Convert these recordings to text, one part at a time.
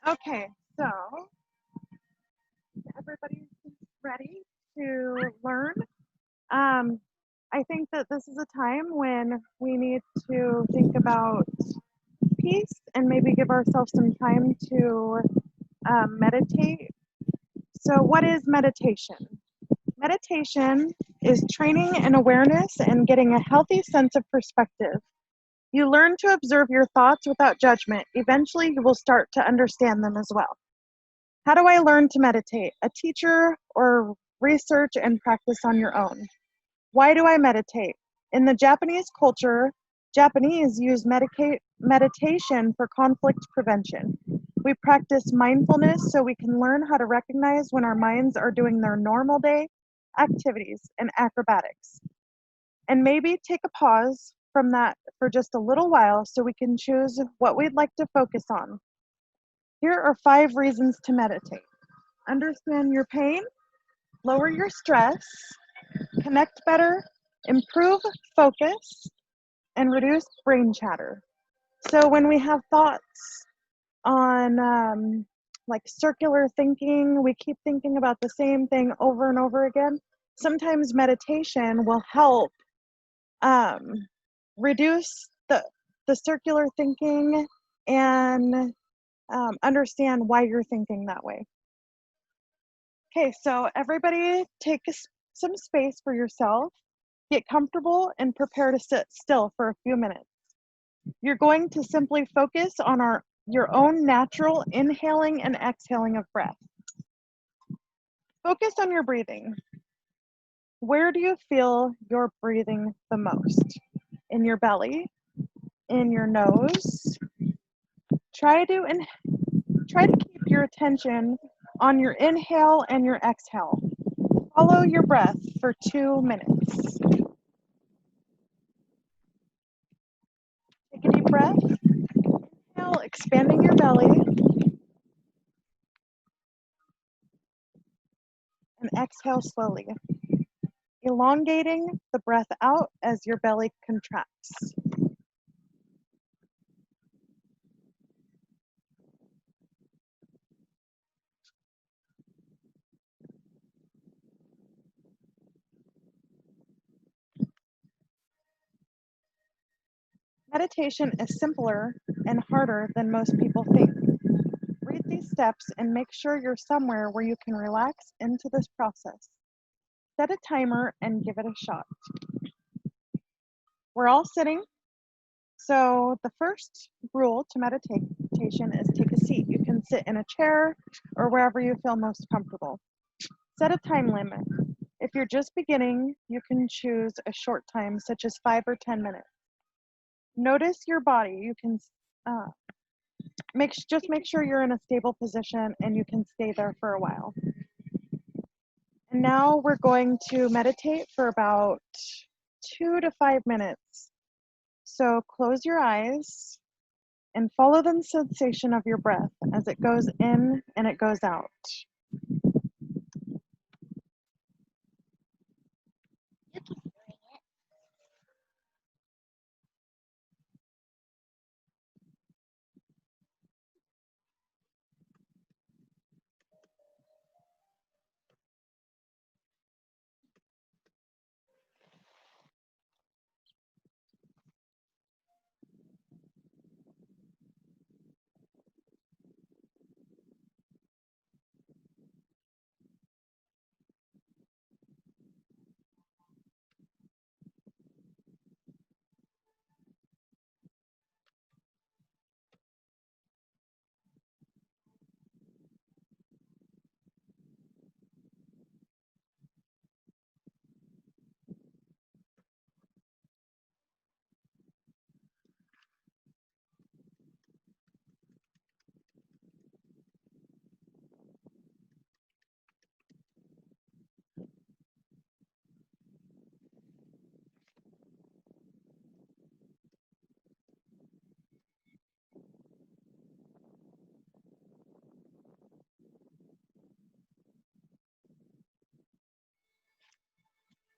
Okay, so everybody's ready to learn. Um, I think that this is a time when we need to think about peace and maybe give ourselves some time to meditate. So, what is meditation? Meditation is training and awareness and getting a healthy sense of perspective. You learn to observe your thoughts without judgment. Eventually, you will start to understand them as well. How do I learn to meditate? A teacher or research and practice on your own. Why do I meditate? In the Japanese culture, Japanese use meditation for conflict prevention. We practice mindfulness so we can learn how to recognize when our minds are doing their normal day activities and acrobatics. And maybe take a pause from that for just a little while so we can choose what we'd like to focus on. Here are 5 reasons to meditate. Understand your pain, lower your stress, connect better, improve focus, and reduce brain chatter. So when we have thoughts on like circular thinking, we keep thinking about the same thing over and over again. Sometimes meditation will help um, reduce the circular thinking and understand why you're thinking that way. Okay, so everybody take some space for yourself, get comfortable, and prepare to sit still for a few minutes. You're going to simply focus on your own natural inhaling and exhaling of breath. Focus on your breathing. Where do you feel you're breathing the most? In your belly? In your nose? Try to keep your attention on your inhale and your exhale. Follow your breath for 2 minutes. Take a deep breath. Inhale, expanding your belly. And exhale slowly, elongating the breath out as your belly contracts. Meditation is simpler and harder than most people think. Read these steps and make sure you're somewhere where you can relax into this process. Set a timer and give it a shot. We're all sitting, so the first rule to meditation is take a seat. You can sit in a chair or wherever you feel most comfortable. Set a time limit. If you're just beginning, you can choose a short time, such as 5 or 10 minutes. Notice your body. You can just make sure you're in a stable position and you can stay there for a while. And now we're going to meditate for about 2 to 5 minutes. So close your eyes and follow the sensation of your breath as it goes in and it goes out.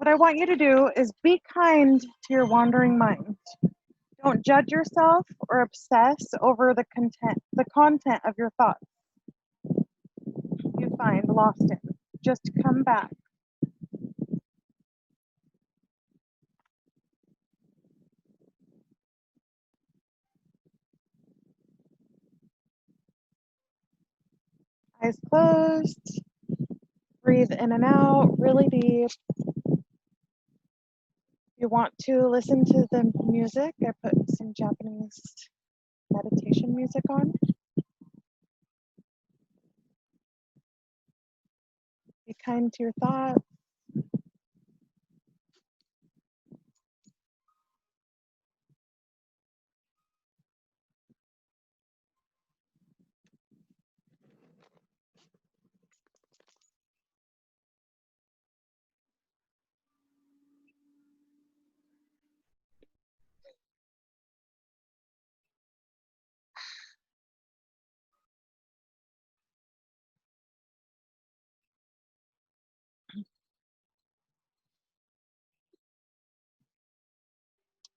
What I want you to do is be kind to your wandering mind. Don't judge yourself or obsess over the content of your thoughts. find lost in. Just come back. Eyes closed. Breathe in and out really deep. If you want to listen to the music, I put some Japanese meditation music on. Be kind to your thoughts.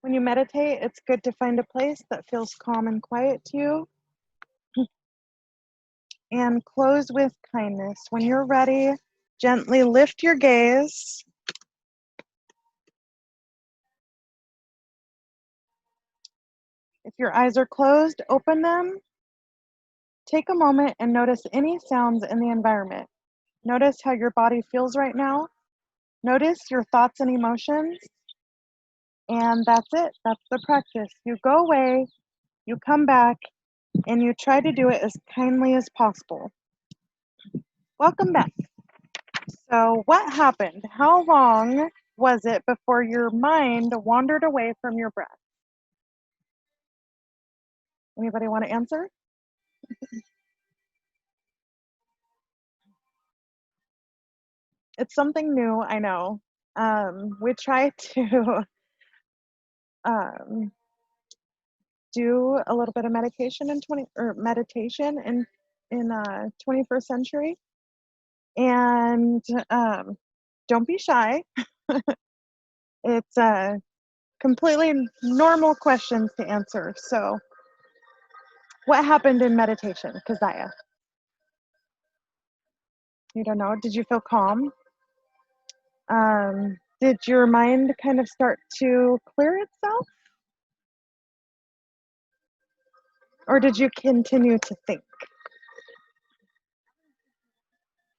When you meditate, it's good to find a place that feels calm and quiet to you. And close with kindness. When you're ready, gently lift your gaze. If your eyes are closed, open them. Take a moment and notice any sounds in the environment. Notice how your body feels right now. Notice your thoughts and emotions. And that's it. That's the practice. You go away, you come back, and you try to do it as kindly as possible. Welcome back. So, what happened? How long was it before your mind wandered away from your breath? Anybody want to answer? It's something new, I know. We try to um, do a little bit of medication in 21st century, and don't be shy. It's completely normal questions to answer. So, what happened in meditation, Keziah? You don't know? Did you feel calm? Did your mind kind of start to clear itself? Or did you continue to think?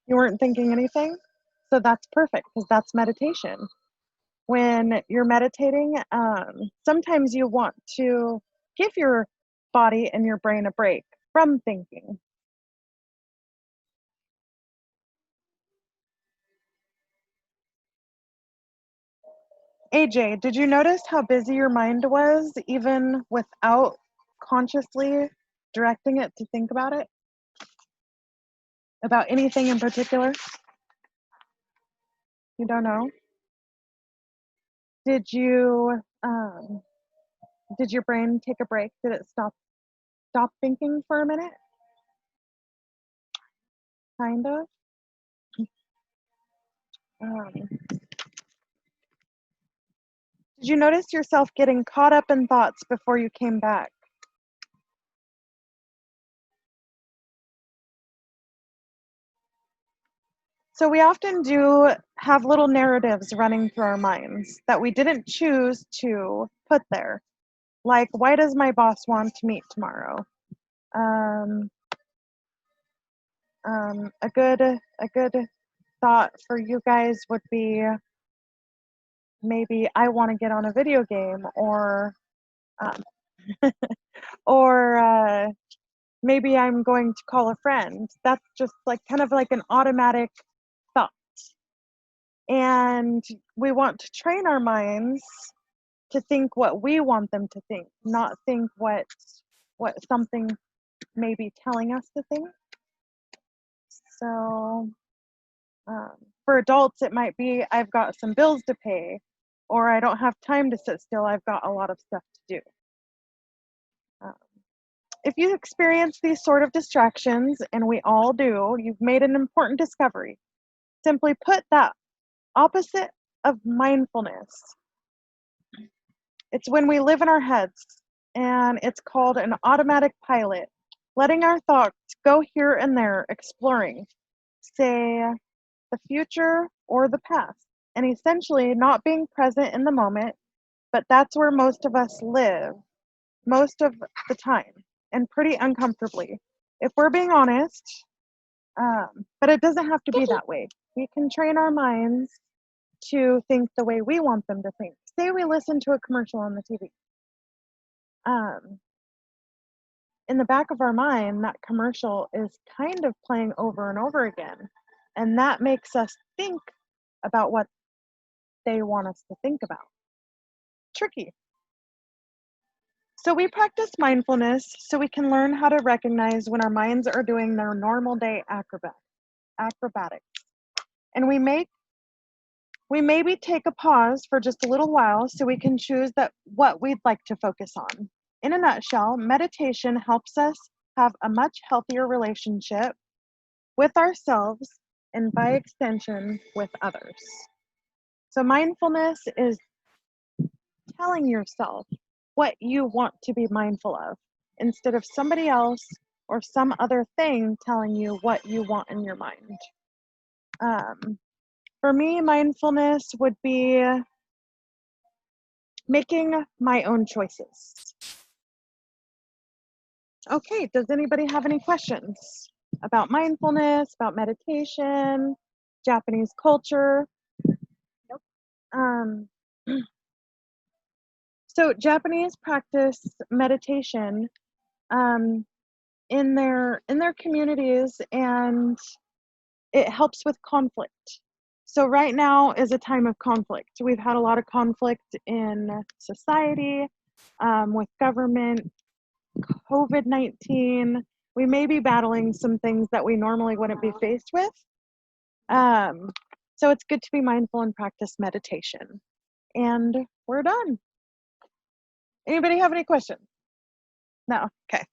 You weren't thinking anything? So that's perfect because that's meditation. When you're meditating, sometimes you want to give your body and your brain a break from thinking. AJ, did you notice how busy your mind was even without consciously directing it to think about it? About anything in particular? You don't know? Did you did your brain take a break? Did it stop thinking for a minute? Kind of. Did you notice yourself getting caught up in thoughts before you came back? So we often do have little narratives running through our minds that we didn't choose to put there. Like, why does my boss want to meet tomorrow? Um, a good thought for you guys would be maybe I want to get on a video game, um, or maybe I'm going to call a friend. That's just like kind of like an automatic thought. And we want to train our minds to think what we want them to think, not think what something may be telling us to think. So for adults, it might be I've got some bills to pay, or I don't have time to sit still. I've got a lot of stuff to do. Um, if you experience these sort of distractions, and we all do, you've made an important discovery. Simply put that opposite of mindfulness. It's when we live in our heads, and it's called an automatic pilot, letting our thoughts go here and there, exploring. say the future or the past, and essentially not being present in the moment, but that's where most of us live most of the time and pretty uncomfortably. If we're being honest, but it doesn't have to be that way. We can train our minds to think the way we want them to think. Say we listen to a commercial on the TV. Um, in the back of our mind, that commercial is kind of playing over and over again. And that makes us think about what they want us to think about. Tricky. So we practice mindfulness so we can learn how to recognize when our minds are doing their normal day acrobatics. And we maybe take a pause for just a little while so we can choose that what we'd like to focus on. In a nutshell, meditation helps us have a much healthier relationship with ourselves and by extension with others. So mindfulness is telling yourself what you want to be mindful of instead of somebody else or some other thing telling you what you want in your mind. For me, mindfulness would be making my own choices. Okay, does anybody have any questions about mindfulness, about meditation, Japanese culture? Nope. So Japanese practice meditation in their communities, and it helps with conflict. So right now is a time of conflict. We've had a lot of conflict in society, with government, COVID-19. We may be battling some things that we normally wouldn't be faced with. So it's good to be mindful and practice meditation. And we're done. Anybody have any questions? No? Okay.